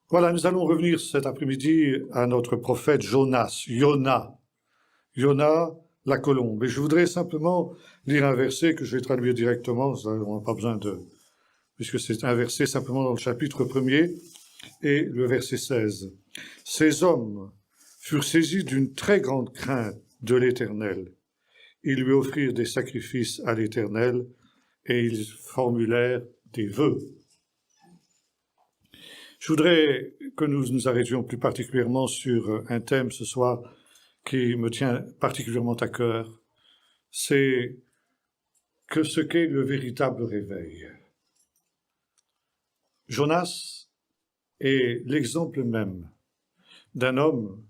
Voilà, nous allons revenir cet après-midi à notre prophète Jonas, Yona, la colombe. Et je voudrais simplement lire un verset que je vais traduire directement, on n'a pas besoin puisque c'est un verset simplement dans le chapitre 1er, et le verset 16. Ces hommes furent saisis d'une très grande crainte de l'Éternel. Ils lui offrirent des sacrifices à l'Éternel et ils formulèrent des vœux. Je voudrais que nous nous arrêtions plus particulièrement sur un thème ce soir qui me tient particulièrement à cœur. C'est que ce qu'est le véritable réveil. Jonas est l'exemple même d'un homme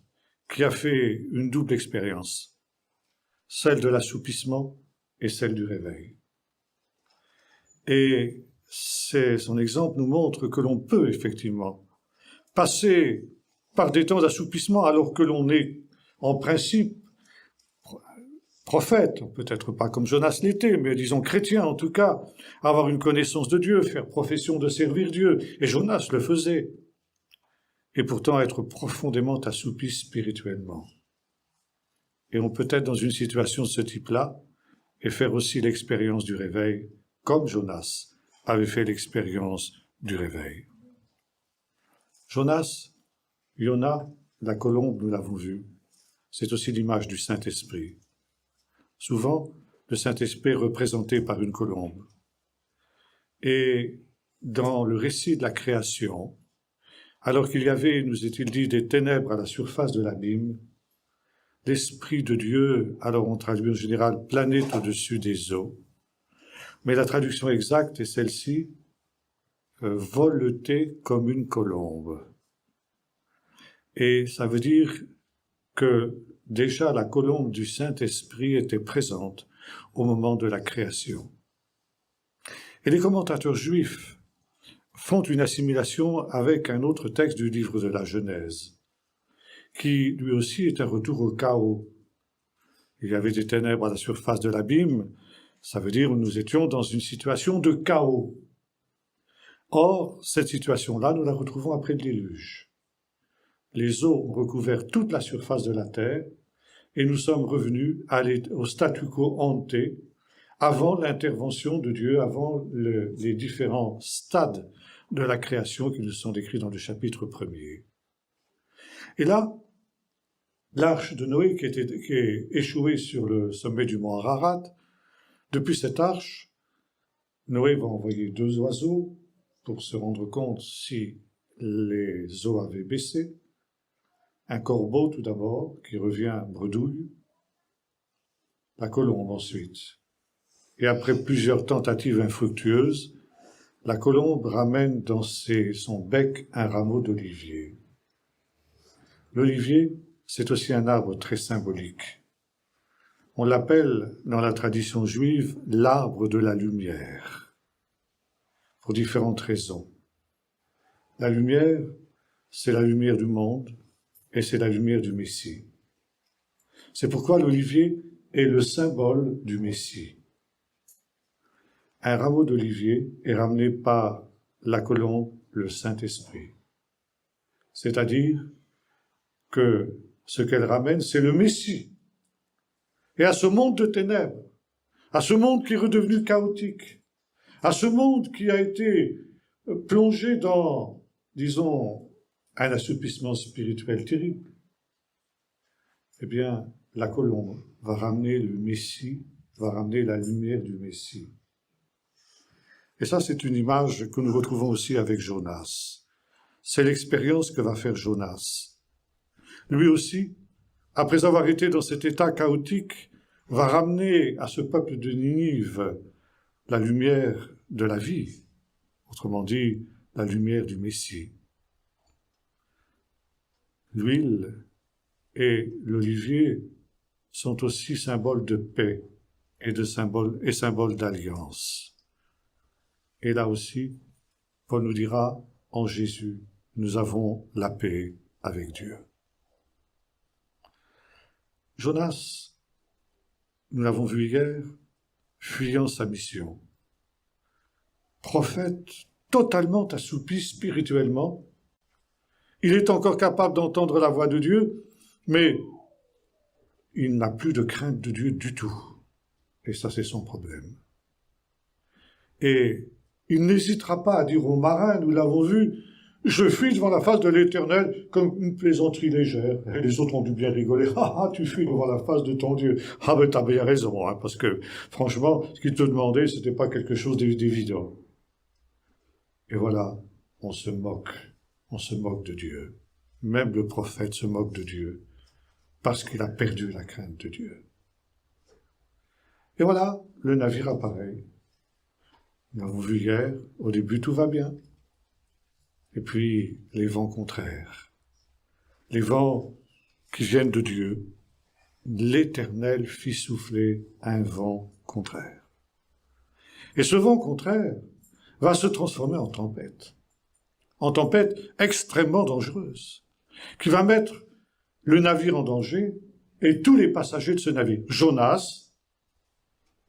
qui a fait une double expérience, celle de l'assoupissement et celle du réveil. Et son exemple nous montre que l'on peut effectivement passer par des temps d'assoupissement alors que l'on est en principe prophète, peut-être pas comme Jonas l'était, mais disons chrétien en tout cas, avoir une connaissance de Dieu, faire profession de servir Dieu, et Jonas le faisait, et pourtant être profondément assoupi spirituellement. Et on peut être dans une situation de ce type-là et faire aussi l'expérience du réveil, comme Jonas avait fait l'expérience du réveil. Jonas, Yona, la colombe, nous l'avons vu, c'est aussi l'image du Saint-Esprit. Souvent, le Saint-Esprit est représenté par une colombe. Et dans le récit de la création, alors qu'il y avait, nous est-il dit, des ténèbres à la surface de l'abîme, l'Esprit de Dieu, alors on traduit en général, planait au-dessus des eaux, mais la traduction exacte est celle-ci, voletait comme une colombe. Et ça veut dire que déjà la colombe du Saint-Esprit était présente au moment de la création. Et les commentateurs juifs font une assimilation avec un autre texte du livre de la Genèse, qui lui aussi est un retour au chaos. Il y avait des ténèbres à la surface de l'abîme, ça veut dire que nous étions dans une situation de chaos. Or, cette situation-là, nous la retrouvons après le déluge. Les eaux ont recouvert toute la surface de la terre, et nous sommes revenus au statu quo ante, avant l'intervention de Dieu, avant les différents stades de la création qui nous sont décrits dans le chapitre 1er. Et là, l'arche de Noé qui est échouée sur le sommet du mont Ararat, depuis cette arche, Noé va envoyer 2 oiseaux pour se rendre compte si les eaux avaient baissé. Un corbeau tout d'abord, qui revient bredouille, la colombe ensuite. Et après plusieurs tentatives infructueuses, la colombe ramène dans son bec un rameau d'olivier. L'olivier, c'est aussi un arbre très symbolique. On l'appelle, dans la tradition juive, l'arbre de la lumière, pour différentes raisons. La lumière, c'est la lumière du monde, et c'est la lumière du Messie. C'est pourquoi l'olivier est le symbole du Messie. Un rameau d'olivier est ramené par la colombe, le Saint-Esprit. C'est-à-dire que ce qu'elle ramène, c'est le Messie. Et à ce monde de ténèbres, à ce monde qui est redevenu chaotique, à ce monde qui a été plongé dans, disons, un assoupissement spirituel terrible, eh bien, la colombe va ramener le Messie, va ramener la lumière du Messie. Et ça, c'est une image que nous retrouvons aussi avec Jonas. C'est l'expérience que va faire Jonas. Lui aussi, après avoir été dans cet état chaotique, va ramener à ce peuple de Ninive la lumière de la vie, autrement dit, la lumière du Messie. L'huile et l'olivier sont aussi symboles de paix et symboles d'alliance. Et là aussi, Paul nous dira, en Jésus, nous avons la paix avec Dieu. Jonas, nous l'avons vu hier, fuyant sa mission. Prophète totalement assoupi spirituellement, il est encore capable d'entendre la voix de Dieu, mais il n'a plus de crainte de Dieu du tout. Et ça, c'est son problème. Et il n'hésitera pas à dire aux marins, nous l'avons vu, je fuis devant la face de l'Éternel comme une plaisanterie légère. Et les autres ont dû bien rigoler. Ah, tu fuis devant la face de ton Dieu. Ah, mais t'as bien raison, hein, parce que, franchement, ce qu'il te demandait, c'était pas quelque chose d'évident. Et voilà, on se moque de Dieu. Même le prophète se moque de Dieu, parce qu'il a perdu la crainte de Dieu. Et voilà, le navire apparaît. Nous l'avons vu hier, au début tout va bien. Et puis, les vents contraires. Les vents qui viennent de Dieu. L'Éternel fit souffler un vent contraire. Et ce vent contraire va se transformer en tempête extrêmement dangereuse, qui va mettre le navire en danger et tous les passagers de ce navire. Jonas,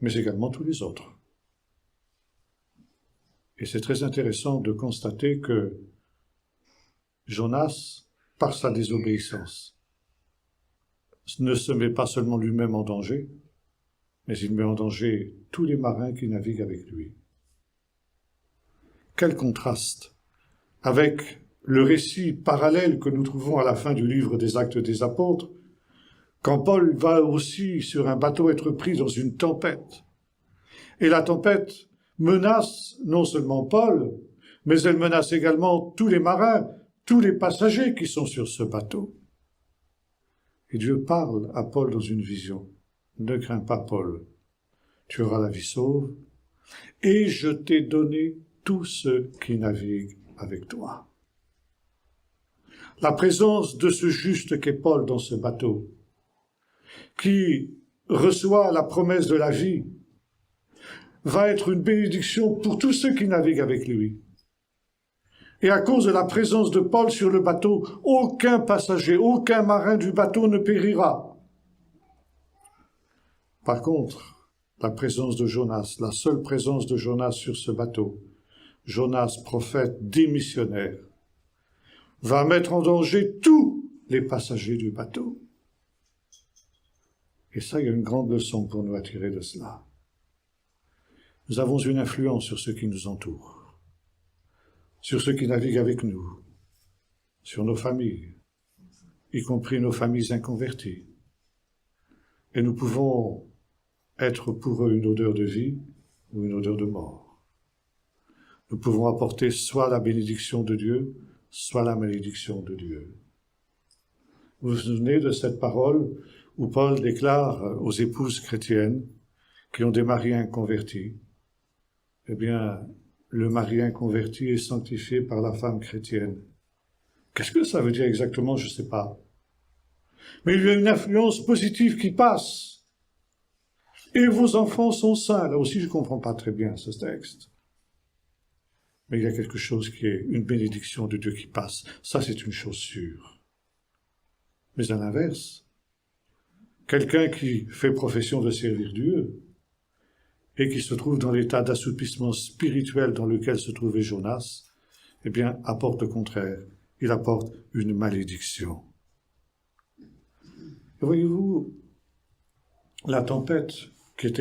mais également tous les autres. Et c'est très intéressant de constater que Jonas, par sa désobéissance, ne se met pas seulement lui-même en danger, mais il met en danger tous les marins qui naviguent avec lui. Quel contraste avec le récit parallèle que nous trouvons à la fin du livre des Actes des Apôtres, quand Paul va aussi sur un bateau être pris dans une tempête. Et la tempête menace non seulement Paul, mais elle menace également tous les marins, tous les passagers qui sont sur ce bateau. Et Dieu parle à Paul dans une vision. Ne crains pas, Paul, tu auras la vie sauve, et je t'ai donné tous ceux qui naviguent avec toi. La présence de ce juste qu'est Paul dans ce bateau, qui reçoit la promesse de la vie, va être une bénédiction pour tous ceux qui naviguent avec lui. Et à cause de la présence de Paul sur le bateau, aucun passager, aucun marin du bateau ne périra. Par contre, la présence de Jonas, la seule présence de Jonas sur ce bateau, Jonas, prophète démissionnaire, va mettre en danger tous les passagers du bateau. Et ça, il y a une grande leçon pour nous à tirer de cela. Nous avons une influence sur ceux qui nous entourent, sur ceux qui naviguent avec nous, sur nos familles, y compris nos familles inconverties. Et nous pouvons être pour eux une odeur de vie ou une odeur de mort. Nous pouvons apporter soit la bénédiction de Dieu, soit la malédiction de Dieu. Vous vous souvenez de cette parole où Paul déclare aux épouses chrétiennes qui ont des maris inconvertis, eh bien, le mari inconverti est sanctifié par la femme chrétienne. Qu'est-ce que ça veut dire exactement? Je ne sais pas. Mais il y a une influence positive qui passe. Et vos enfants sont saints. Là aussi, je ne comprends pas très bien ce texte. Mais il y a quelque chose qui est une bénédiction de Dieu qui passe. Ça, c'est une chose sûre. Mais à l'inverse, quelqu'un qui fait profession de servir Dieu et qui se trouve dans l'état d'assoupissement spirituel dans lequel se trouvait Jonas, eh bien, apporte le contraire. Il apporte une malédiction. Et voyez-vous, la tempête qui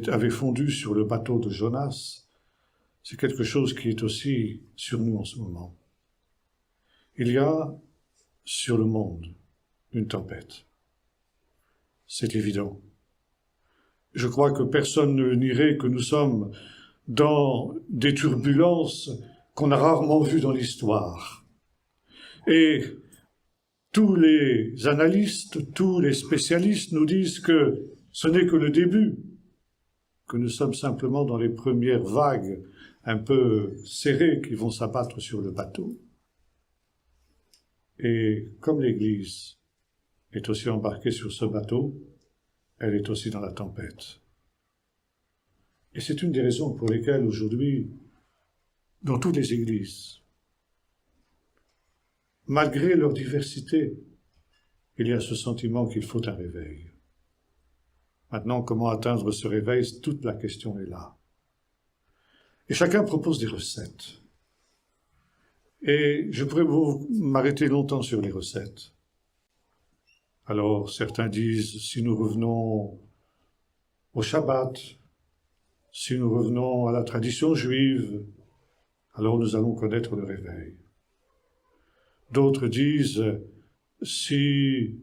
avait fondu sur le bateau de Jonas, c'est quelque chose qui est aussi sur nous en ce moment. Il y a sur le monde une tempête. C'est évident. Je crois que personne ne nierait que nous sommes dans des turbulences qu'on a rarement vues dans l'histoire. Et tous les analystes, tous les spécialistes nous disent que ce n'est que le début, que nous sommes simplement dans les premières vagues un peu serrées qui vont s'abattre sur le bateau. Et comme l'Église est aussi embarquée sur ce bateau, elle est aussi dans la tempête. Et c'est une des raisons pour lesquelles aujourd'hui, dans toutes les églises, malgré leur diversité, il y a ce sentiment qu'il faut un réveil. Maintenant, comment atteindre ce réveil? Toute la question est là. Et chacun propose des recettes. Et je pourrais m'arrêter longtemps sur les recettes. Alors, certains disent, si nous revenons au Shabbat, si nous revenons à la tradition juive, alors nous allons connaître le réveil. D'autres disent, si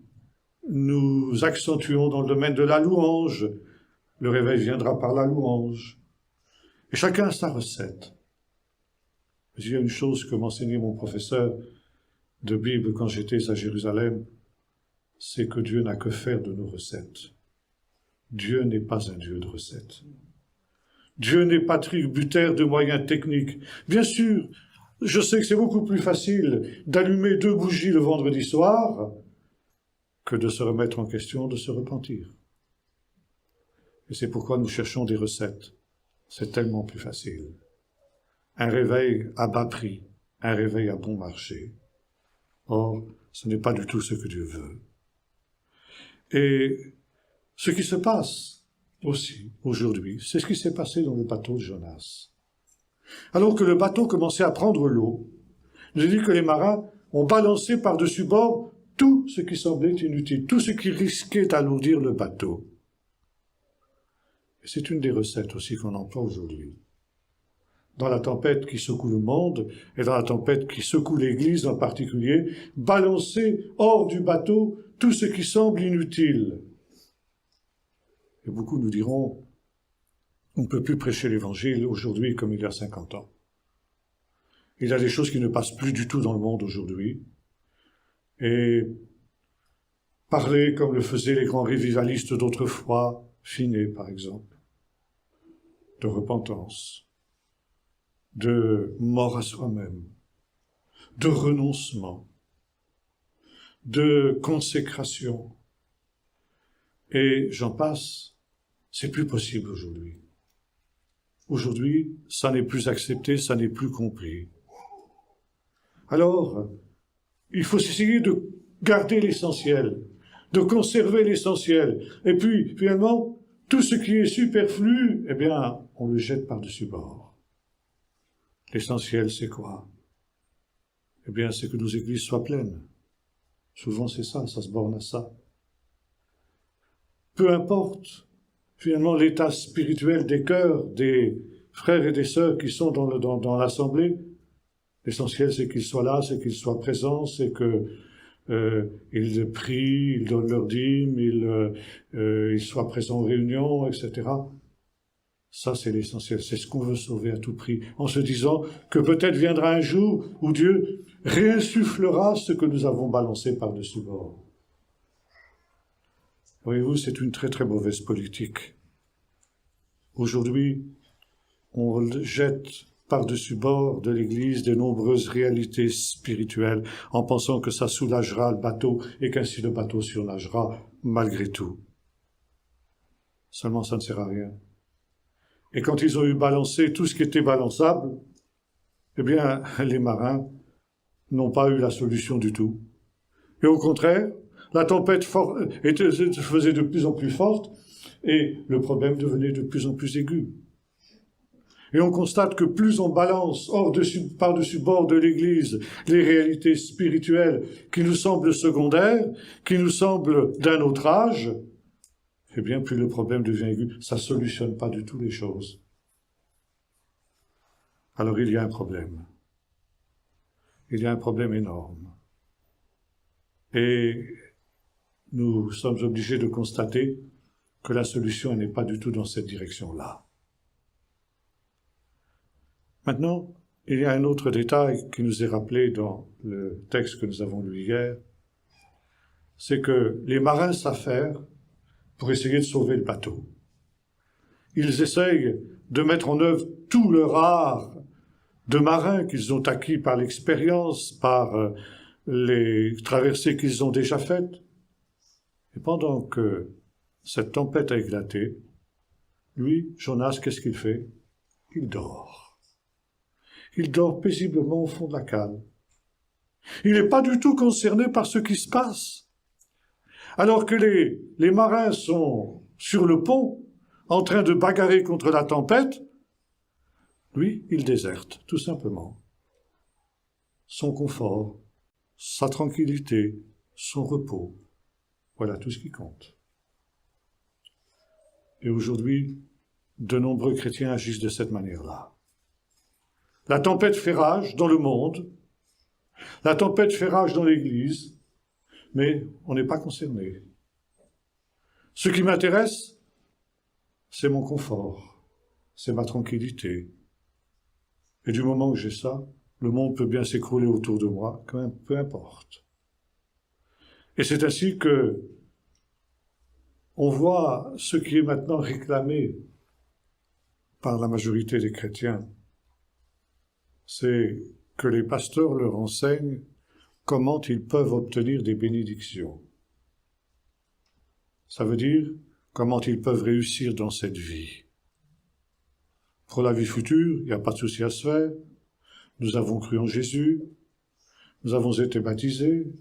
nous accentuons dans le domaine de la louange, le réveil viendra par la louange. Et chacun a sa recette. Mais il y a une chose que m'enseignait mon professeur de Bible quand j'étais à Jérusalem, c'est que Dieu n'a que faire de nos recettes. Dieu n'est pas un Dieu de recettes. Dieu n'est pas tributaire de moyens techniques. Bien sûr, je sais que c'est beaucoup plus facile d'allumer 2 bougies le vendredi soir que de se remettre en question, de se repentir. Et c'est pourquoi nous cherchons des recettes. C'est tellement plus facile. Un réveil à bas prix, un réveil à bon marché. Or, ce n'est pas du tout ce que Dieu veut. Et ce qui se passe aussi aujourd'hui, c'est ce qui s'est passé dans le bateau de Jonas. Alors que le bateau commençait à prendre l'eau, j'ai dit que les marins ont balancé par-dessus bord tout ce qui semblait inutile, tout ce qui risquait d'alourdir le bateau. Et c'est une des recettes aussi qu'on emploie aujourd'hui. Dans la tempête qui secoue le monde, et dans la tempête qui secoue l'Église en particulier, balancer hors du bateau tout ce qui semble inutile. Et beaucoup nous diront, on ne peut plus prêcher l'Évangile aujourd'hui comme il y a 50 ans. Il y a des choses qui ne passent plus du tout dans le monde aujourd'hui. Et parler comme le faisaient les grands revivalistes d'autrefois, Finet par exemple, de repentance, de mort à soi-même, de renoncement, de consécration, et j'en passe, c'est plus possible aujourd'hui. Aujourd'hui, ça n'est plus accepté, ça n'est plus compris. Alors, il faut essayer de garder l'essentiel, de conserver l'essentiel, et puis, finalement, tout ce qui est superflu, eh bien, on le jette par-dessus bord. L'essentiel, c'est quoi? Eh bien, c'est que nos églises soient pleines. Souvent, c'est ça, ça se borne à ça. Peu importe, finalement, l'état spirituel des cœurs, des frères et des sœurs qui sont dans l'assemblée, l'essentiel, c'est qu'ils soient là, c'est qu'ils soient présents, c'est que ils prient, ils donnent leur dîme, ils soient présents aux réunions, etc. Ça, c'est l'essentiel. C'est ce qu'on veut sauver à tout prix, en se disant que peut-être viendra un jour où Dieu réinsufflera ce que nous avons balancé par-dessus bord. Voyez-vous, c'est une très très mauvaise politique. Aujourd'hui, on jette par-dessus bord de l'Église de nombreuses réalités spirituelles en pensant que ça soulagera le bateau et qu'ainsi le bateau surnagera malgré tout. Seulement, ça ne sert à rien. Et quand ils ont eu balancé tout ce qui était balançable, eh bien, les marins n'ont pas eu la solution du tout. Et au contraire, la tempête se faisait de plus en plus forte et le problème devenait de plus en plus aigu. Et on constate que plus on balance par-dessus bord de l'Église les réalités spirituelles qui nous semblent secondaires, qui nous semblent d'un autre âge, eh bien, plus le problème devient aigu. Ça ne solutionne pas du tout les choses. Alors il y a un problème. Il y a un problème énorme. Et nous sommes obligés de constater que la solution n'est pas du tout dans cette direction-là. Maintenant, il y a un autre détail qui nous est rappelé dans le texte que nous avons lu hier, c'est que les marins s'affairent pour essayer de sauver le bateau. Ils essayent de mettre en œuvre tout leur art de marins qu'ils ont acquis par l'expérience, par les traversées qu'ils ont déjà faites. Et pendant que cette tempête a éclaté, lui, Jonas, qu'est-ce qu'il fait? Il dort. Il dort paisiblement au fond de la cale. Il n'est pas du tout concerné par ce qui se passe. Alors que les marins sont sur le pont, en train de bagarrer contre la tempête, lui, il déserte, tout simplement. son confort, sa tranquillité, son repos. Voilà tout ce qui compte. Et aujourd'hui, de nombreux chrétiens agissent de cette manière-là. La tempête fait rage dans le monde, la tempête fait rage dans l'Église, mais on n'est pas concerné. Ce qui m'intéresse, c'est mon confort, c'est ma tranquillité. Et du moment que j'ai ça, le monde peut bien s'écrouler autour de moi, quand même, peu importe. Et c'est ainsi que on voit ce qui est maintenant réclamé par la majorité des chrétiens, c'est que les pasteurs leur enseignent comment ils peuvent obtenir des bénédictions. Ça veut dire comment ils peuvent réussir dans cette vie. Pour la vie future, il n'y a pas de souci à se faire. Nous avons cru en Jésus, nous avons été baptisés,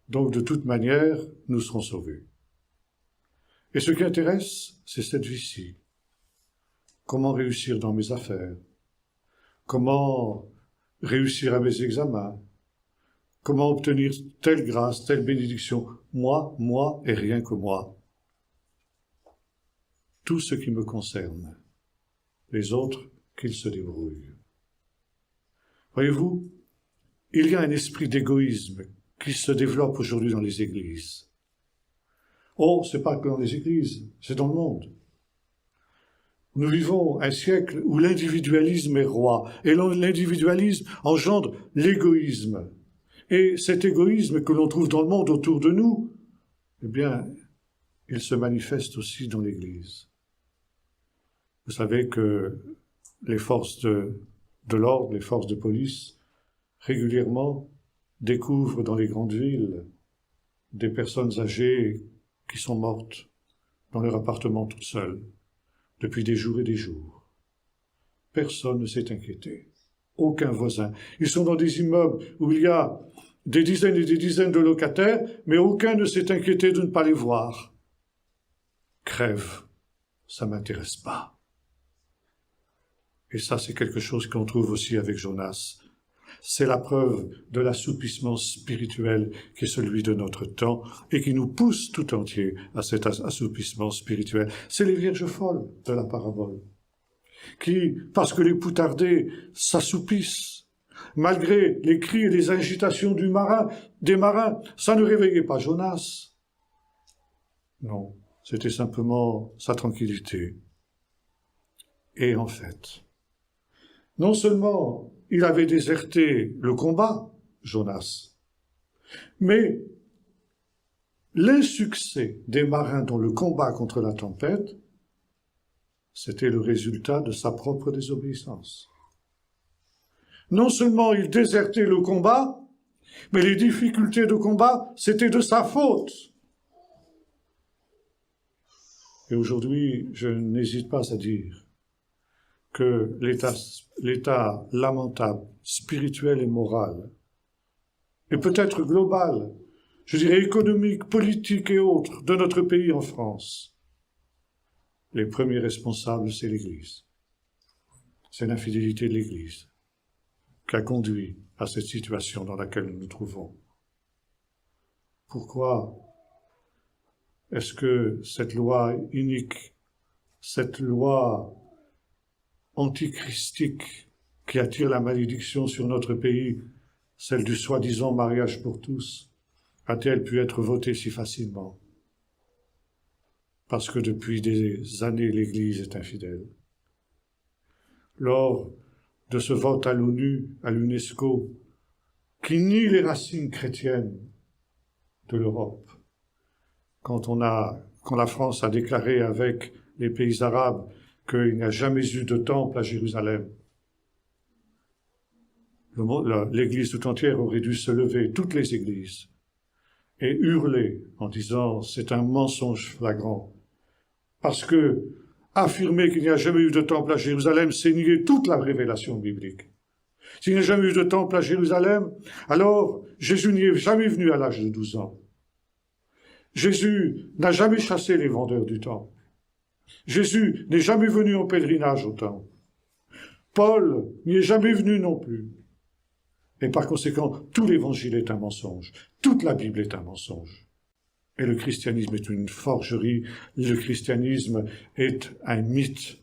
donc de toute manière, nous serons sauvés. Et ce qui intéresse, c'est cette vie-ci. Comment réussir dans mes affaires? Comment réussir à mes examens? Comment obtenir telle grâce, telle bénédiction? Moi et rien que moi. Tout ce qui me concerne. Les autres, qu'ils se débrouillent. Voyez-vous, il y a un esprit d'égoïsme qui se développe aujourd'hui dans les églises. Oh, c'est pas que dans les églises, c'est dans le monde. Nous vivons un siècle où l'individualisme est roi, et l'individualisme engendre l'égoïsme. Et cet égoïsme que l'on trouve dans le monde autour de nous, eh bien, il se manifeste aussi dans l'Église. Vous savez que les forces de l'ordre, les forces de police, régulièrement découvrent dans les grandes villes des personnes âgées qui sont mortes dans leur appartement toutes seules, depuis des jours et des jours. Personne ne s'est inquiété. Aucun voisin. Ils sont dans des immeubles où il y a des dizaines et des dizaines de locataires, mais aucun ne s'est inquiété de ne pas les voir. Crève, ça m'intéresse pas. Et ça, c'est quelque chose qu'on trouve aussi avec Jonas. C'est la preuve de l'assoupissement spirituel qui est celui de notre temps et qui nous pousse tout entier à cet assoupissement spirituel. C'est les vierges folles de la parabole qui, parce que les poutardés s'assoupissent, malgré les cris et les agitations des marins, ça ne réveillait pas Jonas. Non, c'était simplement sa tranquillité. Et en fait, non seulement il avait déserté le combat, Jonas, mais l'insuccès des marins dans le combat contre la tempête, c'était le résultat de sa propre désobéissance. Non seulement il désertait le combat, mais les difficultés de combat, c'était de sa faute. Et aujourd'hui, je n'hésite pas à dire que l'état lamentable, spirituel et moral, et peut-être global, je dirais économique, politique et autres, de notre pays en France, les premiers responsables, c'est l'Église. C'est l'infidélité de l'Église qui a conduit à cette situation dans laquelle nous nous trouvons. Pourquoi est-ce que cette loi inique, cette loi antichristique qui attire la malédiction sur notre pays, celle du soi-disant mariage pour tous, a-t-elle pu être votée si facilement? Parce que depuis des années, l'Église est infidèle. Lors de ce vote à l'ONU, à l'UNESCO, qui nie les racines chrétiennes de l'Europe, quand la France a déclaré avec les pays arabes qu'il n'y a jamais eu de temple à Jérusalem, l'Église tout entière aurait dû se lever, toutes les églises, et hurler en disant « c'est un mensonge flagrant ». Parce que affirmer qu'il n'y a jamais eu de temple à Jérusalem, c'est nier toute la révélation biblique. S'il n'y a jamais eu de temple à Jérusalem, alors Jésus n'y est jamais venu à l'âge de 12 ans. Jésus n'a jamais chassé les vendeurs du temple. Jésus n'est jamais venu en pèlerinage au temple. Paul n'y est jamais venu non plus. Et par conséquent, tout l'Évangile est un mensonge. Toute la Bible est un mensonge. Et le christianisme est une forgerie. Le christianisme est un mythe.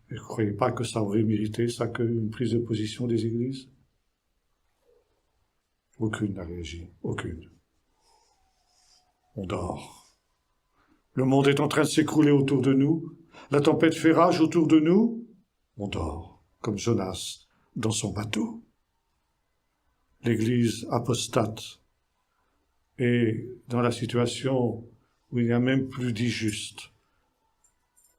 Vous ne croyez pas que ça aurait mérité ça qu'une prise de position des églises? Aucune n'a réagi. Aucune. On dort. Le monde est en train de s'écrouler autour de nous. La tempête fait rage autour de nous. On dort, comme Jonas dans son bateau. L'Église apostate est dans la situation où il n'y a même plus d'I-juste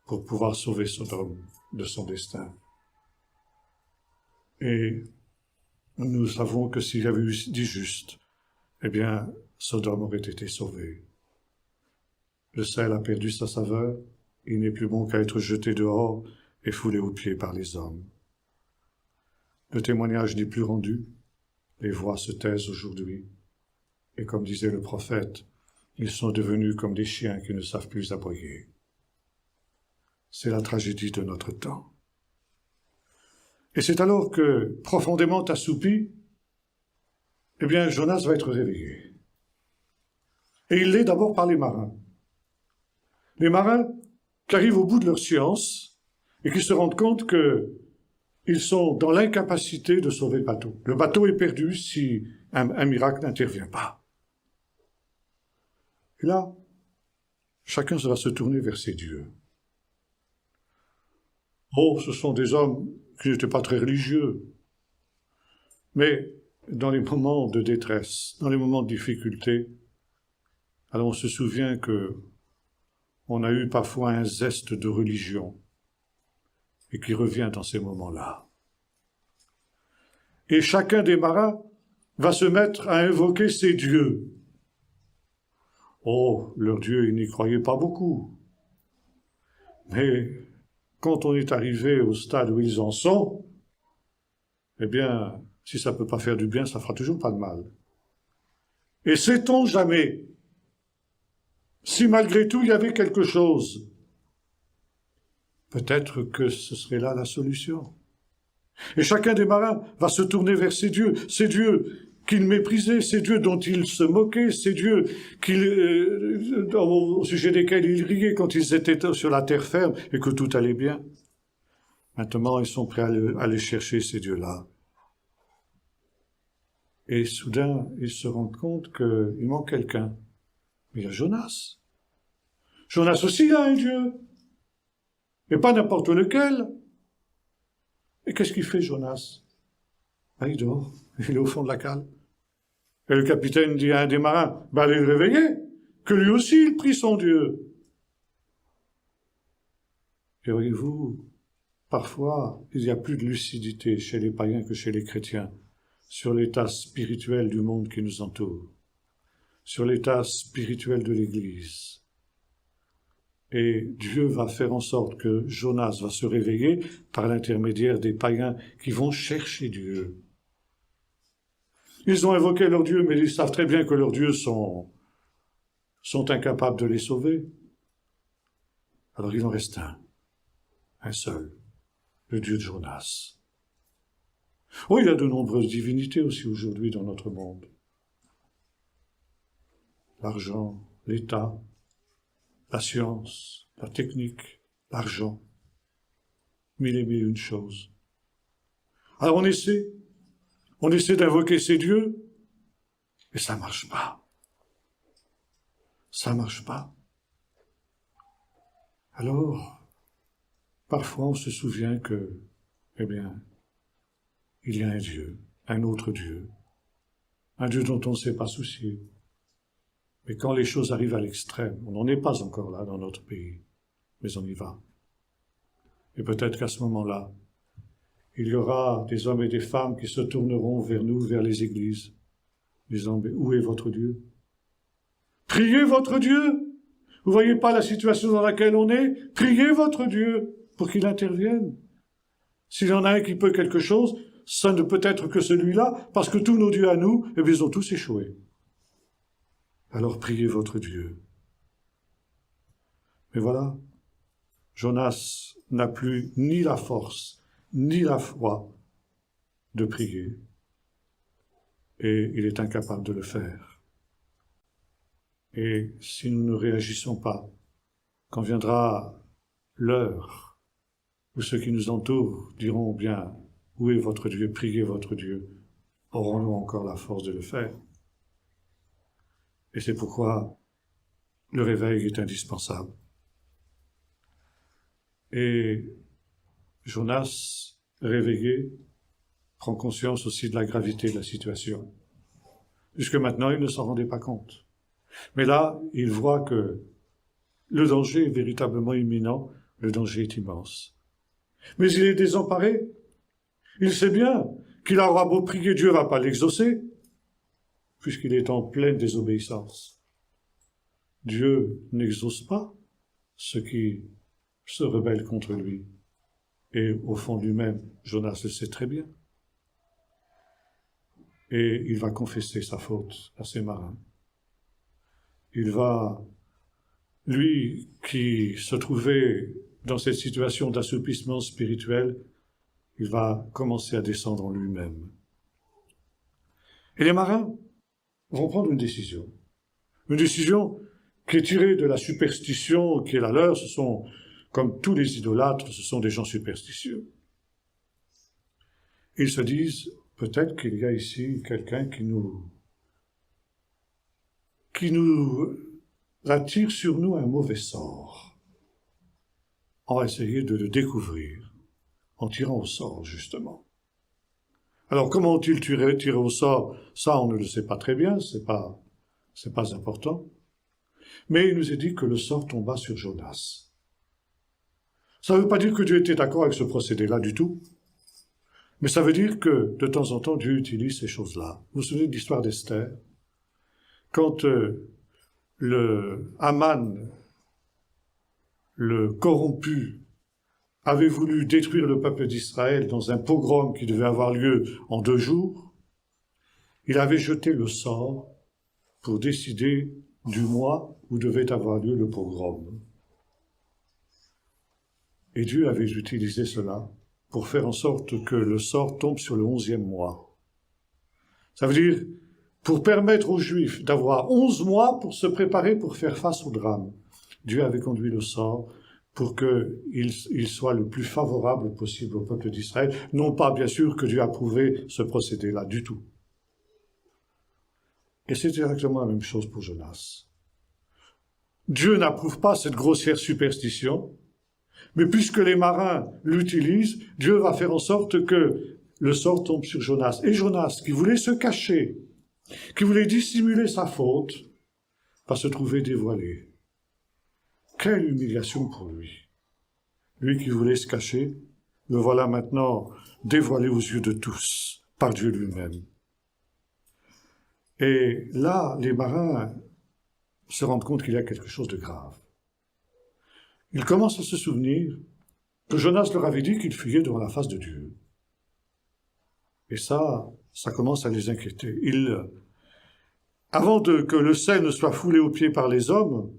pour pouvoir sauver Sodome de son destin. Et nous savons que s'il y avait eu d'I-juste, eh bien, Sodome aurait été sauvé. Le sel a perdu sa saveur, il n'est plus bon qu'à être jeté dehors et foulé aux pieds par les hommes. Le témoignage n'est plus rendu, les voix se taisent aujourd'hui, et comme disait le prophète, ils sont devenus comme des chiens qui ne savent plus aboyer. C'est la tragédie de notre temps. Et c'est alors que, profondément assoupi, eh bien, Jonas va être réveillé. Et il l'est d'abord par les marins. Les marins qui arrivent au bout de leur science et qui se rendent compte qu'ils sont dans l'incapacité de sauver le bateau. Le bateau est perdu si un miracle n'intervient pas. Et là, chacun va se tourner vers ses dieux. Oh, ce sont des hommes qui n'étaient pas très religieux. Mais dans les moments de détresse, dans les moments de difficulté, alors on se souvient que on a eu parfois un zeste de religion et qui revient dans ces moments-là. Et chacun des marins va se mettre à invoquer ses dieux. Oh, leurs dieux, ils n'y croyaient pas beaucoup. Mais quand on est arrivé au stade où ils en sont, eh bien, si ça ne peut pas faire du bien, ça fera toujours pas de mal. Et sait-on jamais si malgré tout il y avait quelque chose? Peut-être que ce serait là la solution. Et chacun des marins va se tourner vers ces dieux qu'il méprisait, ces dieux dont il se moquait, ces dieux au sujet desquels il riait quand ils étaient sur la terre ferme et que tout allait bien. Maintenant, ils sont prêts à aller chercher ces dieux-là. Et soudain, ils se rendent compte qu'il manque quelqu'un. Mais il y a Jonas. Jonas aussi a un dieu. Et pas n'importe lequel. Et qu'est-ce qu'il fait, Jonas? Ah, il dort. Il est au fond de la cale. Et le capitaine dit à un des marins, allez le réveiller, que lui aussi il prie son Dieu. Et voyez-vous, parfois, il y a plus de lucidité chez les païens que chez les chrétiens sur l'état spirituel du monde qui nous entoure, sur l'état spirituel de l'Église. Et Dieu va faire en sorte que Jonas va se réveiller par l'intermédiaire des païens qui vont chercher Dieu. Ils ont invoqué leurs dieux, mais ils savent très bien que leurs dieux sont incapables de les sauver. Alors il en reste un seul, le Dieu de Jonas. Oh, il y a de nombreuses divinités aussi aujourd'hui dans notre monde. L'argent, l'État, la science, la technique, l'argent, mille et une choses. Alors on essaie d'invoquer ces dieux, et ça marche pas. Ça marche pas. Alors, parfois on se souvient que, eh bien, il y a un Dieu, un autre Dieu, un Dieu dont on ne s'est pas soucié. Mais quand les choses arrivent à l'extrême, on n'en est pas encore là dans notre pays, mais on y va. Et peut-être qu'à ce moment-là, il y aura des hommes et des femmes qui se tourneront vers nous, vers les églises, disant, mais où est votre Dieu? Priez votre Dieu! Vous voyez pas la situation dans laquelle on est? Priez votre Dieu pour qu'il intervienne. S'il y en a un qui peut quelque chose, ça ne peut être que celui-là, parce que tous nos dieux à nous, eh bien, ils ont tous échoué. Alors priez votre Dieu. Mais voilà, Jonas n'a plus ni la force, ni la foi, de prier, et il est incapable de le faire. Et si nous ne réagissons pas, quand viendra l'heure où ceux qui nous entourent diront bien, où est votre Dieu, priez votre Dieu, aurons-nous encore la force de le faire? Et c'est pourquoi le réveil est indispensable. Et Jonas, réveillé, prend conscience aussi de la gravité de la situation. Jusque maintenant, il ne s'en rendait pas compte. Mais là, il voit que le danger est véritablement imminent, le danger est immense. Mais il est désemparé. Il sait bien qu'il aura beau prier, Dieu ne va pas l'exaucer, puisqu'il est en pleine désobéissance. Dieu n'exauce pas ceux qui se rebellent contre lui. Et au fond de lui-même, Jonas le sait très bien. Et il va confesser sa faute à ses marins. Il va, lui qui se trouvait dans cette situation d'assoupissement spirituel, il va commencer à descendre en lui-même. Et les marins vont prendre une décision. Une décision qui est tirée de la superstition qui est la leur. Ce sont, comme tous les idolâtres, ce sont des gens superstitieux. Ils se disent, peut-être qu'il y a ici quelqu'un qui nous attire sur nous un mauvais sort. On va essayer de le découvrir en tirant au sort, justement. Alors, comment ont-ils tiré au sort? Ça, on ne le sait pas très bien, c'est pas important. Mais il nous est dit que le sort tomba sur Jonas. Ça ne veut pas dire que Dieu était d'accord avec ce procédé-là du tout. Mais ça veut dire que, de temps en temps, Dieu utilise ces choses-là. Vous vous souvenez de l'histoire d'Esther? Quand le Haman, le corrompu, avait voulu détruire le peuple d'Israël dans un pogrom qui devait avoir lieu en 2 jours, il avait jeté le sort pour décider du mois où devait avoir lieu le pogrom. Et Dieu avait utilisé cela pour faire en sorte que le sort tombe sur le 11e mois. Ça veut dire, pour permettre aux Juifs d'avoir 11 mois pour se préparer pour faire face au drame. Dieu avait conduit le sort pour qu'il soit le plus favorable possible au peuple d'Israël. Non pas, bien sûr, que Dieu approuvait ce procédé-là du tout. Et c'est exactement la même chose pour Jonas. Dieu n'approuve pas cette grossière superstition, mais puisque les marins l'utilisent, Dieu va faire en sorte que le sort tombe sur Jonas. Et Jonas, qui voulait se cacher, qui voulait dissimuler sa faute, va se trouver dévoilé. Quelle humiliation pour lui. Lui qui voulait se cacher, le voilà maintenant dévoilé aux yeux de tous, par Dieu lui-même. Et là, les marins se rendent compte qu'il y a quelque chose de grave. Ils commencent à se souvenir que Jonas leur avait dit qu'il fuyait devant la face de Dieu. Et ça commence à les inquiéter. Avant que le sel ne soit foulé aux pieds par les hommes,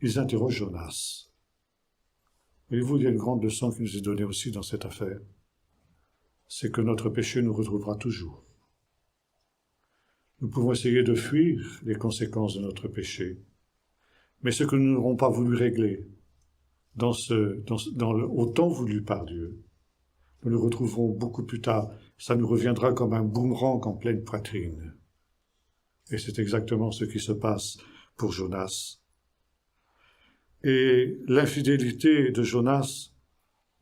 ils interrogent Jonas. Voyez-vous, il y a une grande leçon qui nous est donnée aussi dans cette affaire. C'est que notre péché nous retrouvera toujours. Nous pouvons essayer de fuir les conséquences de notre péché. Mais ce que nous n'aurons pas voulu régler au temps voulu par Dieu, nous le retrouverons beaucoup plus tard. Ça nous reviendra comme un boomerang en pleine poitrine. Et c'est exactement ce qui se passe pour Jonas. Et l'infidélité de Jonas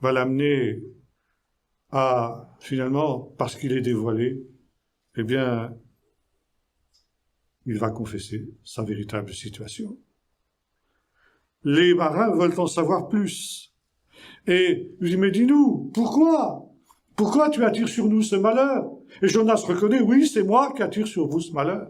va l'amener à, finalement, parce qu'il est dévoilé, eh bien, il va confesser sa véritable situation. Les marins veulent en savoir plus. Et il dit, mais dis-nous, pourquoi? Pourquoi tu attires sur nous ce malheur? Et Jonas reconnaît, oui, c'est moi qui attire sur vous ce malheur.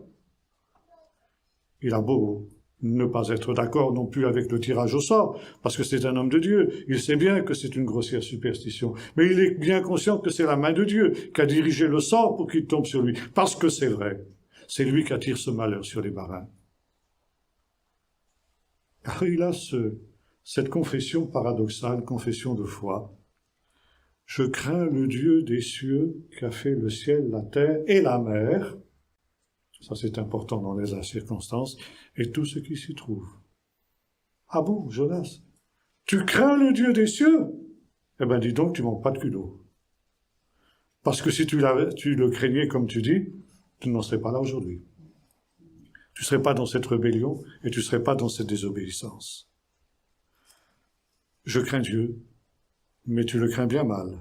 Il a beau ne pas être d'accord non plus avec le tirage au sort, parce que c'est un homme de Dieu. Il sait bien que c'est une grossière superstition. Mais il est bien conscient que c'est la main de Dieu qui a dirigé le sort pour qu'il tombe sur lui. Parce que c'est vrai. C'est lui qui attire ce malheur sur les marins. Alors il a cette confession paradoxale, confession de foi. Je crains le Dieu des cieux qui a fait le ciel, la terre et la mer. Ça, c'est important dans les circonstances. Et tout ce qui s'y trouve. Ah bon, Jonas? Tu crains le Dieu des cieux? Eh ben, dis donc, tu manques pas de culot. Parce que si tu le craignais comme tu dis, tu n'en serais pas là aujourd'hui. Tu ne serais pas dans cette rébellion et tu ne serais pas dans cette désobéissance. Je crains Dieu, mais tu le crains bien mal.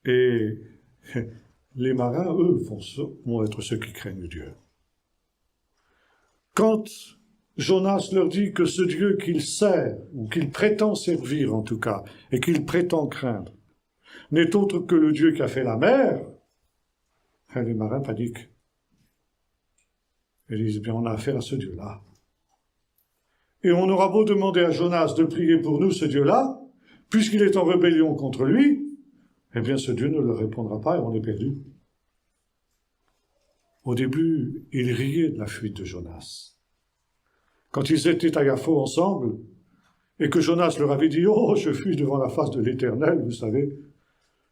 Et les marins, eux, vont être ceux qui craignent Dieu. Quand Jonas leur dit que ce Dieu qu'il sert, ou qu'il prétend servir en tout cas, et qu'il prétend craindre, n'est autre que le Dieu qui a fait la mer, les marins paniquent. Ils disent, bien, on a affaire à ce Dieu-là. Et on aura beau demander à Jonas de prier pour nous, ce Dieu-là, puisqu'il est en rébellion contre lui, eh bien, ce Dieu ne leur répondra pas et on est perdu. Au début, ils riaient de la fuite de Jonas. Quand ils étaient à Yaffo ensemble, et que Jonas leur avait dit « Oh, je fuis devant la face de l'Éternel », vous savez.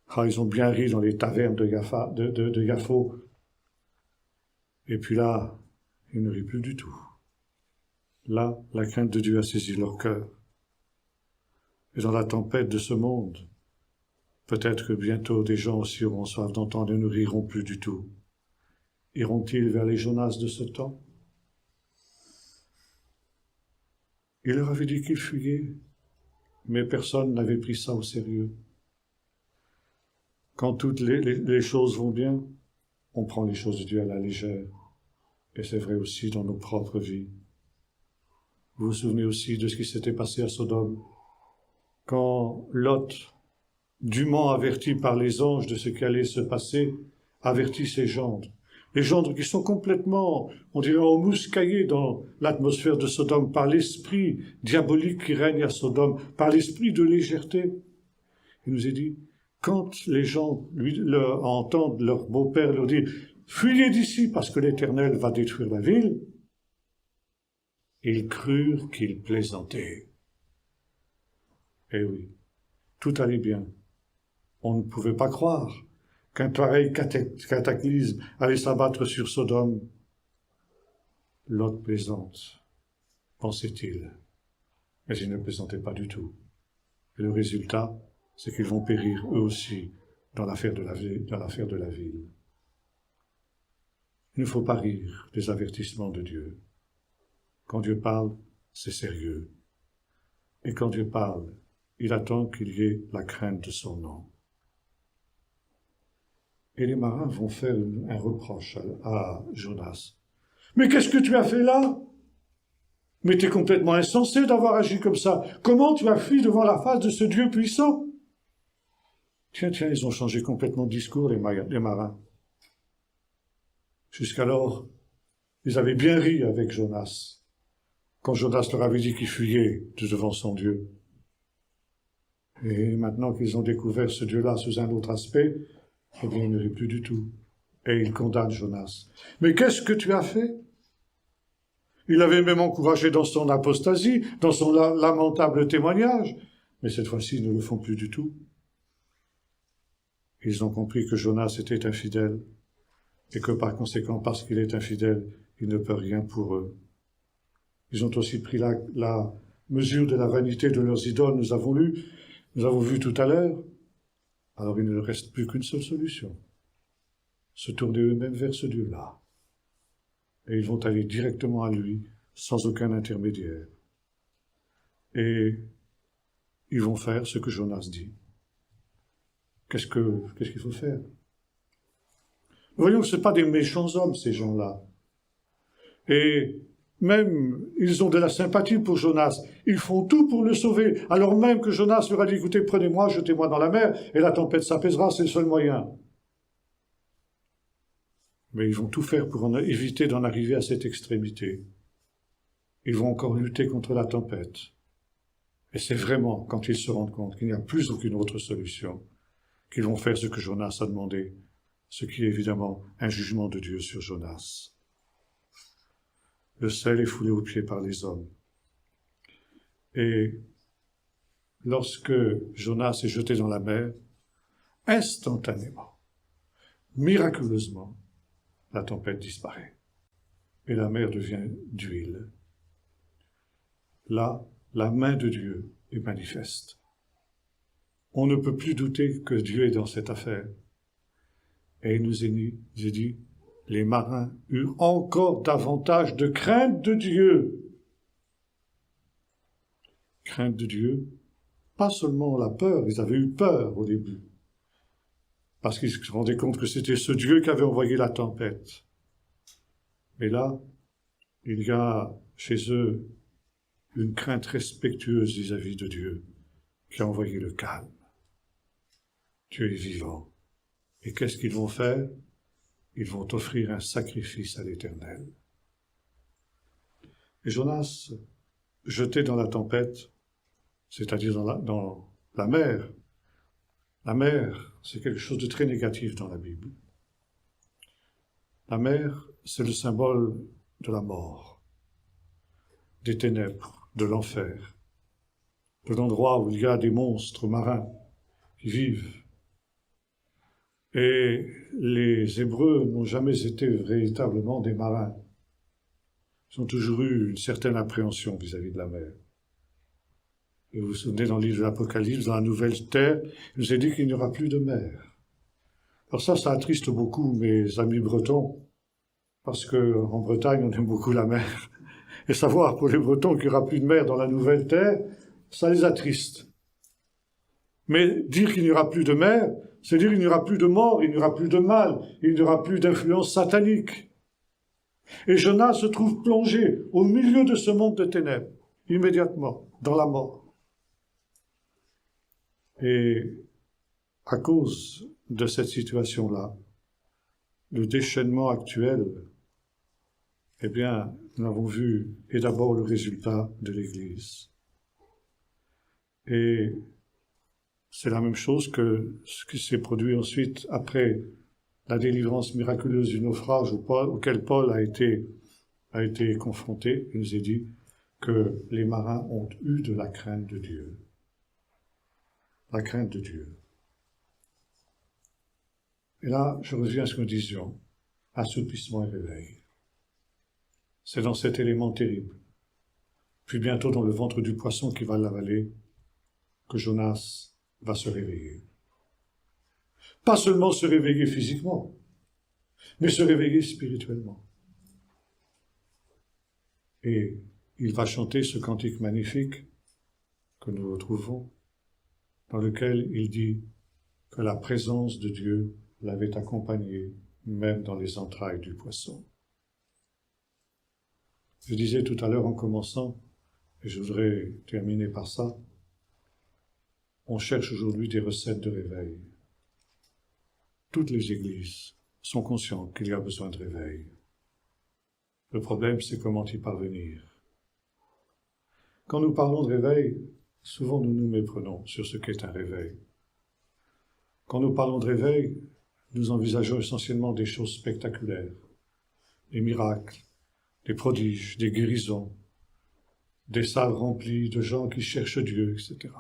Ah, ils ont bien ri dans les tavernes de Yaffo. Et puis là, ils ne rient plus du tout. Là, la crainte de Dieu a saisi leur cœur. Et dans la tempête de ce monde, peut-être que bientôt des gens aussi auront soif d'entendre et ne riront plus du tout. Iront-ils vers les Jonas de ce temps? Il leur avait dit qu'ils fuyaient, mais personne n'avait pris ça au sérieux. Quand toutes les choses vont bien, on prend les choses de Dieu à la légère. Et c'est vrai aussi dans nos propres vies. Vous vous souvenez aussi de ce qui s'était passé à Sodome, quand Lot, dûment averti par les anges de ce qui allait se passer, avertit ses gendres. Les gendres qui sont complètement, on dirait, embuscaillés dans l'atmosphère de Sodome par l'esprit diabolique qui règne à Sodome, par l'esprit de légèreté. Il nous est dit, quand les gens entendent leur beau-père leur dire « Fuyez d'ici parce que l'Éternel va détruire la ville », ils crurent qu'il plaisantait. Eh oui, tout allait bien. On ne pouvait pas croire qu'un pareil cataclysme allait s'abattre sur Sodome. Lot plaisante, pensait-il. Mais il ne plaisantait pas du tout. Et le résultat, c'est qu'ils vont périr eux aussi dans l'affaire de la ville. Il ne faut pas rire des avertissements de Dieu. Quand Dieu parle, c'est sérieux. Et quand Dieu parle, il attend qu'il y ait la crainte de son nom. Et les marins vont faire un reproche à Jonas. « Mais qu'est-ce que tu as fait là? Mais tu es complètement insensé d'avoir agi comme ça. Comment tu as fui devant la face de ce Dieu puissant ?» Tiens, ils ont changé complètement de discours, les marins. Jusqu'alors, ils avaient bien ri avec Jonas, quand Jonas leur avait dit qu'il fuyait devant son Dieu. Et maintenant qu'ils ont découvert ce Dieu-là sous un autre aspect, eh bien, il ne rit plus du tout. Et il condamne Jonas. « Mais qu'est-ce que tu as fait ?» Il avait même encouragé dans son apostasie, dans son lamentable témoignage. Mais cette fois-ci, ils ne le font plus du tout. Ils ont compris que Jonas était infidèle, et que par conséquent, parce qu'il est infidèle, il ne peut rien pour eux. Ils ont aussi pris la mesure de la vanité de leurs idoles, nous avons vu tout à l'heure. Alors il ne leur reste plus qu'une seule solution, se tourner eux-mêmes vers ce Dieu-là. Et ils vont aller directement à lui, sans aucun intermédiaire. Et ils vont faire ce que Jonas dit. Qu'est-ce qu'il faut faire? Nous voyons que ce ne sont pas des méchants hommes, ces gens-là. Et même, ils ont de la sympathie pour Jonas. Ils font tout pour le sauver. Alors même que Jonas leur a dit, écoutez, prenez-moi, jetez-moi dans la mer, et la tempête s'apaisera, c'est le seul moyen. Mais ils vont tout faire pour éviter d'en arriver à cette extrémité. Ils vont encore lutter contre la tempête. Et c'est vraiment quand ils se rendent compte qu'il n'y a plus aucune autre solution qu'ils vont faire ce que Jonas a demandé, ce qui est évidemment un jugement de Dieu sur Jonas. Le sel est foulé aux pieds par les hommes. Et lorsque Jonas est jeté dans la mer, instantanément, miraculeusement, la tempête disparaît et la mer devient d'huile. Là, la main de Dieu est manifeste. On ne peut plus douter que Dieu est dans cette affaire. Et il nous est dit, les marins eurent encore davantage de crainte de Dieu. Crainte de Dieu, pas seulement la peur, ils avaient eu peur au début, parce qu'ils se rendaient compte que c'était ce Dieu qui avait envoyé la tempête. Mais là, il y a chez eux une crainte respectueuse vis-à-vis de Dieu, qui a envoyé le calme. Dieu est vivant. Et qu'est-ce qu'ils vont faire? Ils vont offrir un sacrifice à l'Éternel. Et Jonas, jeté dans la tempête, c'est-à-dire dans la mer. La mer, c'est quelque chose de très négatif dans la Bible. La mer, c'est le symbole de la mort, des ténèbres, de l'enfer, de l'endroit où il y a des monstres marins qui vivent. Et les Hébreux n'ont jamais été véritablement des marins. Ils ont toujours eu une certaine appréhension vis-à-vis de la mer. Et vous vous souvenez, dans le livre de l'Apocalypse, dans la nouvelle terre, il nous est dit qu'il n'y aura plus de mer. Alors ça attriste beaucoup mes amis bretons, parce qu'en Bretagne, on aime beaucoup la mer. Et savoir pour les Bretons qu'il n'y aura plus de mer dans la nouvelle terre, ça les attriste. Mais dire qu'il n'y aura plus de mer, c'est dire qu'il n'y aura plus de mort, il n'y aura plus de mal, il n'y aura plus d'influence satanique. Et Jonas se trouve plongé au milieu de ce monde de ténèbres, immédiatement, dans la mort. Et à cause de cette situation-là, le déchaînement actuel, eh bien, nous avons vu, est d'abord le résultat de l'Église. Et c'est la même chose que ce qui s'est produit ensuite après la délivrance miraculeuse du naufrage auquel Paul a été confronté. Il nous est dit que les marins ont eu de la crainte de Dieu. La crainte de Dieu. Et là, je reviens à ce que nous disions, assoupissement et réveil. C'est dans cet élément terrible, puis bientôt dans le ventre du poisson qui va l'avaler, que Jonas va se réveiller. Pas seulement se réveiller physiquement, mais se réveiller spirituellement. Et il va chanter ce cantique magnifique que nous retrouvons, dans lequel il dit que la présence de Dieu l'avait accompagné même dans les entrailles du poisson. Je disais tout à l'heure en commençant, et je voudrais terminer par ça, on cherche aujourd'hui des recettes de réveil. Toutes les églises sont conscientes qu'il y a besoin de réveil. Le problème, c'est comment y parvenir. Quand nous parlons de réveil, souvent nous nous méprenons sur ce qu'est un réveil. Quand nous parlons de réveil, nous envisageons essentiellement des choses spectaculaires, des miracles, des prodiges, des guérisons, des salles remplies de gens qui cherchent Dieu, etc.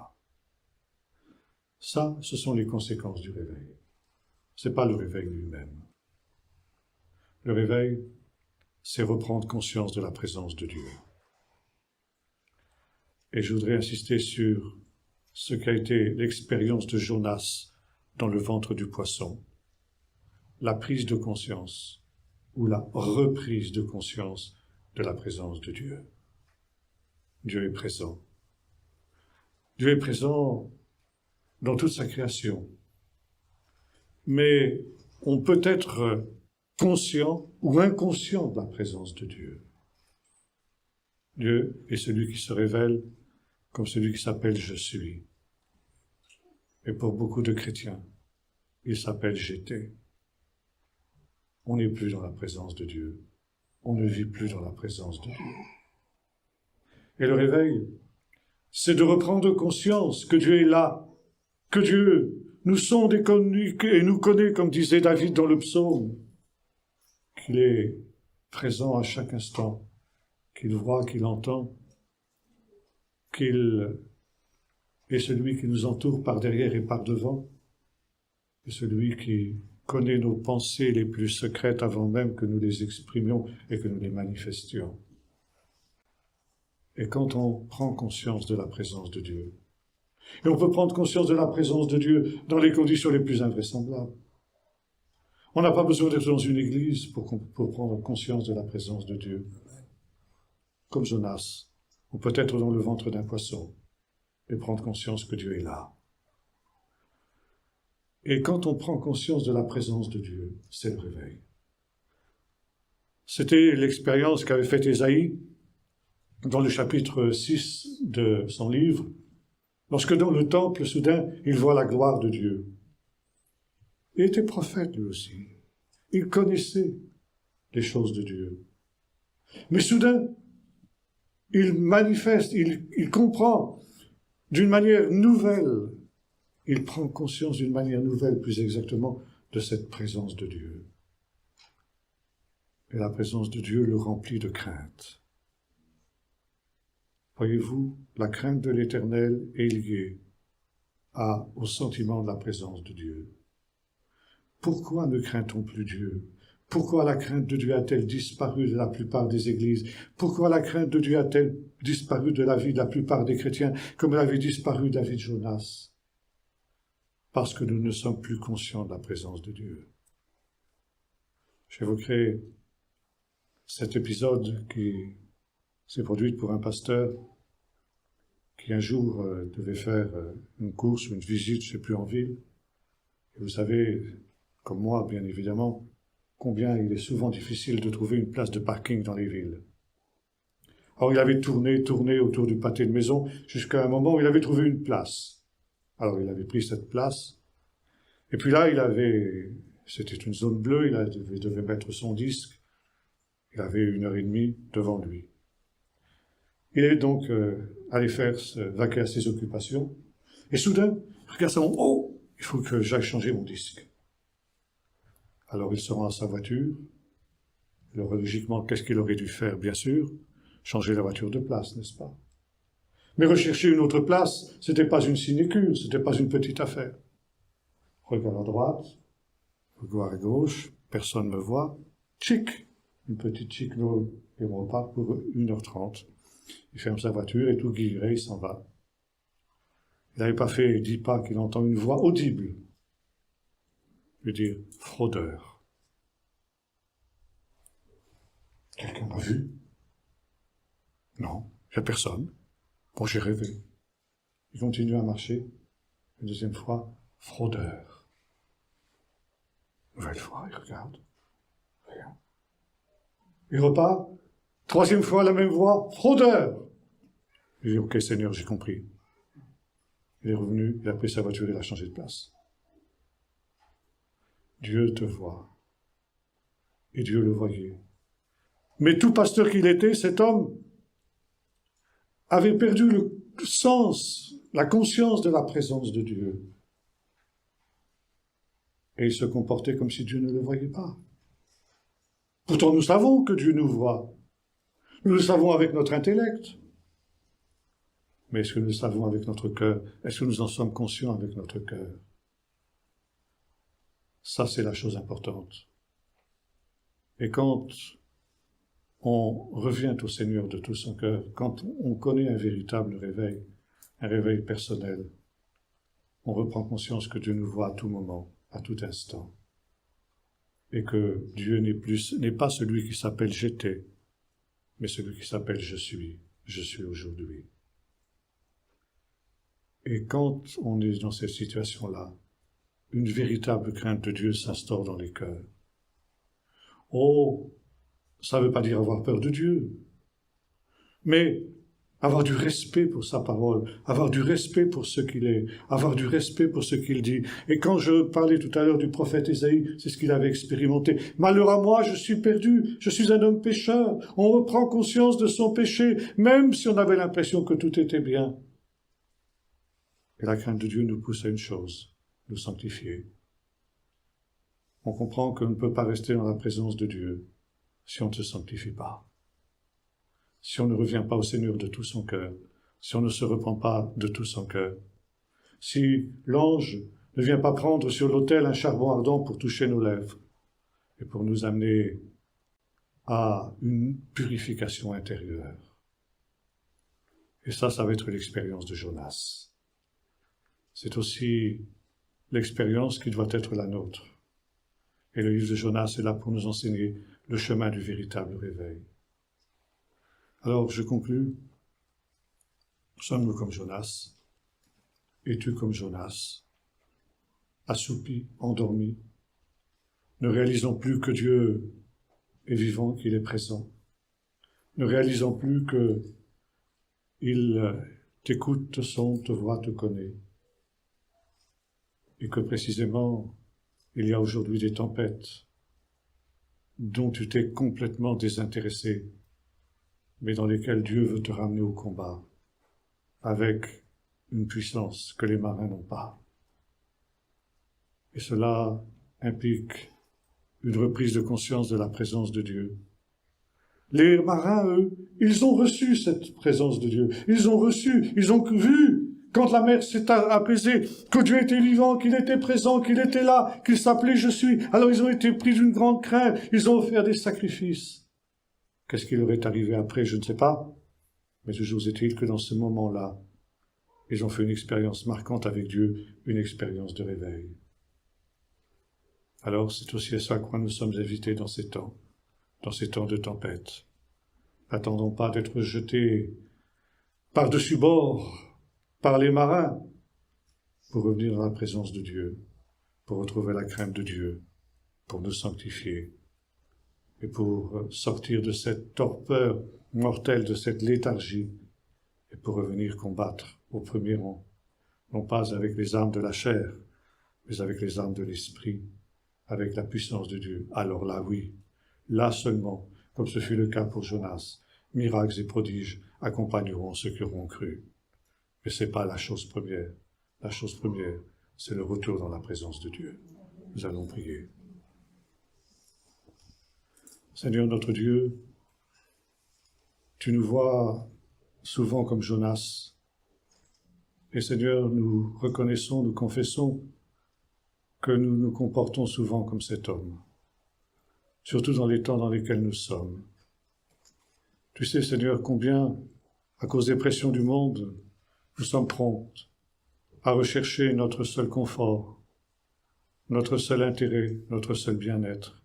Ça, ce sont les conséquences du réveil. Ce n'est pas le réveil lui-même. Le réveil, c'est reprendre conscience de la présence de Dieu. Et je voudrais insister sur ce qu'a été l'expérience de Jonas dans le ventre du poisson. La prise de conscience, ou la reprise de conscience de la présence de Dieu. Dieu est présent. Dieu est présent dans toute sa création. Mais on peut être conscient ou inconscient de la présence de Dieu. Dieu est celui qui se révèle comme celui qui s'appelle « Je suis ». Et pour beaucoup de chrétiens, il s'appelle « J'étais ». On n'est plus dans la présence de Dieu. On ne vit plus dans la présence de Dieu. Et le réveil, c'est de reprendre conscience que Dieu est là, que Dieu nous sonde et nous connaît, comme disait David dans le psaume, qu'il est présent à chaque instant, qu'il voit, qu'il entend, qu'il est celui qui nous entoure par derrière et par devant, est celui qui connaît nos pensées les plus secrètes avant même que nous les exprimions et que nous les manifestions. Et quand on prend conscience de la présence de Dieu, et on peut prendre conscience de la présence de Dieu dans les conditions les plus invraisemblables. On n'a pas besoin d'être dans une église pour prendre conscience de la présence de Dieu. Comme Jonas, on peut être dans le ventre d'un poisson et prendre conscience que Dieu est là. Et quand on prend conscience de la présence de Dieu, c'est le réveil. C'était l'expérience qu'avait faite Ésaïe dans le chapitre 6 de son livre, lorsque dans le temple, soudain, il voit la gloire de Dieu. Il était prophète lui aussi. Il connaissait les choses de Dieu. Mais soudain, il manifeste, il comprend d'une manière nouvelle, il prend conscience d'une manière nouvelle, plus exactement, de cette présence de Dieu. Et la présence de Dieu le remplit de crainte. Voyez-vous, la crainte de l'Éternel est liée au sentiment de la présence de Dieu. Pourquoi ne craint-on plus Dieu? Pourquoi la crainte de Dieu a-t-elle disparu de la plupart des églises? Pourquoi la crainte de Dieu a-t-elle disparu de la vie de la plupart des chrétiens, comme elle avait disparu de la vie de Jonas? Parce que nous ne sommes plus conscients de la présence de Dieu. J'évoquerai cet épisode qui s'est produit pour un pasteur qui un jour devait faire une course ou une visite, je ne sais plus, en ville. Et vous savez, comme moi, bien évidemment, combien il est souvent difficile de trouver une place de parking dans les villes. Alors il avait tourné autour du pâté de maison, jusqu'à un moment où il avait trouvé une place. Alors il avait pris cette place, et puis là, c'était une zone bleue, il devait mettre son disque, il avait 1h30 devant lui. Il est donc allé vaquer à ses occupations, et soudain, il regarde ça, oh, il faut que j'aille changer mon disque. Alors il se rend à sa voiture. Alors logiquement, qu'est-ce qu'il aurait dû faire? Bien sûr, changer la voiture de place, n'est-ce pas? Mais rechercher une autre place, c'était pas une sinécure, c'était pas une petite affaire. Regarde à droite, regarde à gauche, personne ne me voit. Tchic, une petite chic, et on repart pour 1h30. Il ferme sa voiture et tout guilleret, il s'en va. Il n'avait pas fait 10 pas qu'il entend une voix audible. Je veux dire, fraudeur. Quelqu'un m'a vu? Non, il n'y a personne. Bon, j'ai rêvé. Il continue à marcher. Une deuxième fois, fraudeur. Nouvelle fois, il regarde. Rien. Il repart. Troisième fois, la même voix, fraudeur. Il dit, ok, Seigneur, j'ai compris. Il est revenu, il a pris sa voiture, il a changé de place. Dieu te voit. Et Dieu le voyait. Mais tout pasteur qu'il était, cet homme avait perdu le sens, la conscience de la présence de Dieu. Et il se comportait comme si Dieu ne le voyait pas. Pourtant, nous savons que Dieu nous voit. Nous le savons avec notre intellect. Mais est-ce que nous le savons avec notre cœur? Est-ce que nous en sommes conscients avec notre cœur? Ça, c'est la chose importante. Et quand on revient au Seigneur de tout son cœur, quand on connaît un véritable réveil, un réveil personnel, on reprend conscience que Dieu nous voit à tout moment, à tout instant. Et que Dieu n'est pas celui qui s'appelle j'étais, mais celui qui s'appelle je suis aujourd'hui. Et quand on est dans cette situation-là, une véritable crainte de Dieu s'instaure dans les cœurs. Oh, ça ne veut pas dire avoir peur de Dieu, mais avoir du respect pour sa parole, avoir du respect pour ce qu'il est, avoir du respect pour ce qu'il dit. Et quand je parlais tout à l'heure du prophète Ésaïe, c'est ce qu'il avait expérimenté. Malheur à moi, je suis perdu, je suis un homme pécheur. On reprend conscience de son péché, même si on avait l'impression que tout était bien. Et la crainte de Dieu nous pousse à une chose, nous sanctifier. On comprend qu'on ne peut pas rester dans la présence de Dieu si on ne se sanctifie pas. Si on ne revient pas au Seigneur de tout son cœur, si on ne se repent pas de tout son cœur, si l'ange ne vient pas prendre sur l'autel un charbon ardent pour toucher nos lèvres et pour nous amener à une purification intérieure. Et ça va être l'expérience de Jonas. C'est aussi l'expérience qui doit être la nôtre. Et le livre de Jonas est là pour nous enseigner le chemin du véritable réveil. Alors, je conclus. Sommes-nous comme Jonas? Es-tu comme Jonas? Assoupi, endormi? Ne réalisons plus que Dieu est vivant, qu'il est présent. Ne réalisons plus que il t'écoute, te sonde, te voit, te connaît. Et que précisément, il y a aujourd'hui des tempêtes dont tu t'es complètement désintéressé, mais dans lesquelles Dieu veut te ramener au combat, avec une puissance que les marins n'ont pas. Et cela implique une reprise de conscience de la présence de Dieu. Les marins, eux, ils ont reçu cette présence de Dieu. Ils ont vu, quand la mer s'est apaisée, que Dieu était vivant, qu'il était présent, qu'il était là, qu'il s'appelait « Je suis ». Alors ils ont été pris d'une grande crainte, ils ont offert des sacrifices. Qu'est-ce qui leur est arrivé après, je ne sais pas. Mais toujours est-il que dans ce moment-là, ils ont fait une expérience marquante avec Dieu, une expérience de réveil. Alors c'est aussi à ça à quoi nous sommes invités dans ces temps de tempête. N'attendons pas d'être jetés par-dessus bord par les marins pour revenir dans la présence de Dieu, pour retrouver la crainte de Dieu, pour nous sanctifier et pour sortir de cette torpeur mortelle, de cette léthargie et pour revenir combattre au premier rang, non pas avec les armes de la chair, mais avec les armes de l'esprit, avec la puissance de Dieu. Alors là, oui, là seulement, comme ce fut le cas pour Jonas, miracles et prodiges accompagneront ceux qui auront cru. Mais ce n'est pas la chose première. La chose première, c'est le retour dans la présence de Dieu. Nous allons prier. Seigneur notre Dieu, tu nous vois souvent comme Jonas. Et Seigneur, nous reconnaissons, nous confessons que nous nous comportons souvent comme cet homme, surtout dans les temps dans lesquels nous sommes. Tu sais, Seigneur, combien, à cause des pressions du monde, nous sommes prompts à rechercher notre seul confort, notre seul intérêt, notre seul bien-être,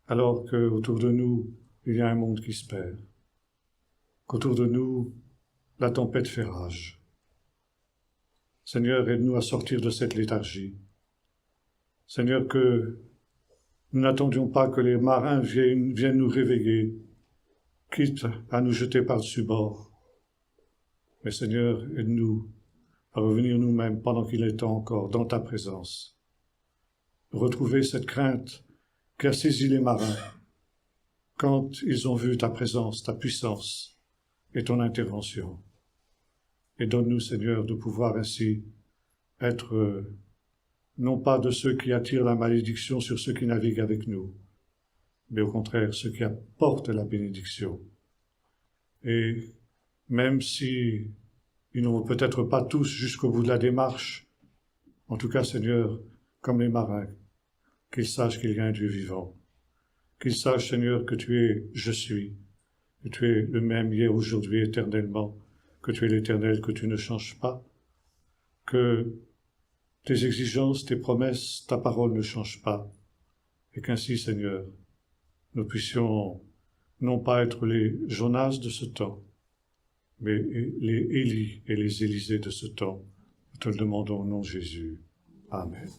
alors qu'autour de nous, il y a un monde qui se perd, qu'autour de nous, la tempête fait rage. Seigneur, aide-nous à sortir de cette léthargie. Seigneur, que nous n'attendions pas que les marins viennent nous réveiller, quitte à nous jeter par-dessus bord. Mais Seigneur, aide-nous à revenir nous-mêmes pendant qu'il est temps encore dans ta présence. Retrouver cette crainte qui a saisi les marins quand ils ont vu ta présence, ta puissance et ton intervention. Et donne-nous, Seigneur, de pouvoir ainsi être non pas de ceux qui attirent la malédiction sur ceux qui naviguent avec nous, mais au contraire, ceux qui apportent la bénédiction. Et même si ils n'ont peut-être pas tous jusqu'au bout de la démarche, en tout cas, Seigneur, comme les marins, qu'ils sachent qu'il y a un Dieu vivant, qu'ils sachent, Seigneur, que tu es « Je suis », que tu es le même hier, aujourd'hui, éternellement, que tu es l'Éternel, que tu ne changes pas, que tes exigences, tes promesses, ta parole ne changent pas, et qu'ainsi, Seigneur, nous puissions non pas être les Jonas de ce temps, mais les Élie et les Élisées de ce temps. Nous te le demandons au nom de Jésus. Amen.